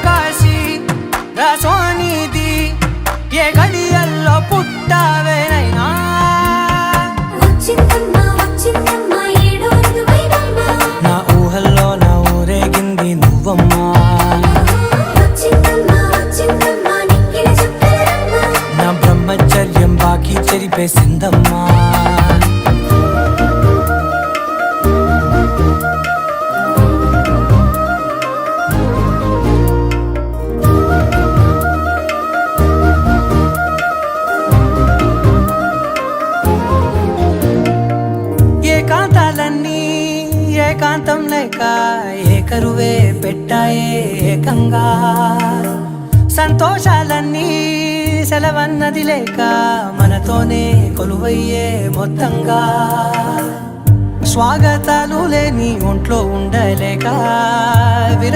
కాశీ రసోనిది ఏ గడియల్లో పుట్టావేనైనా నా ఊహల్లో నా ఊరేగింది నువ్వమ్మా నా బ్రహ్మచర్యం బాకీ చెరిపేసిందమ్మా ఏకాంతాలన్నీ ఏకాంతం లేక ఏకరువే పెట్టాయే ఏకంగా సంతోషాలన్నీ సెలవన్నది లేక మనతోనే కొలువయ్యే మొత్తంగా స్వాగతాలు లేని ఒంట్లో ఉండలేక విరహ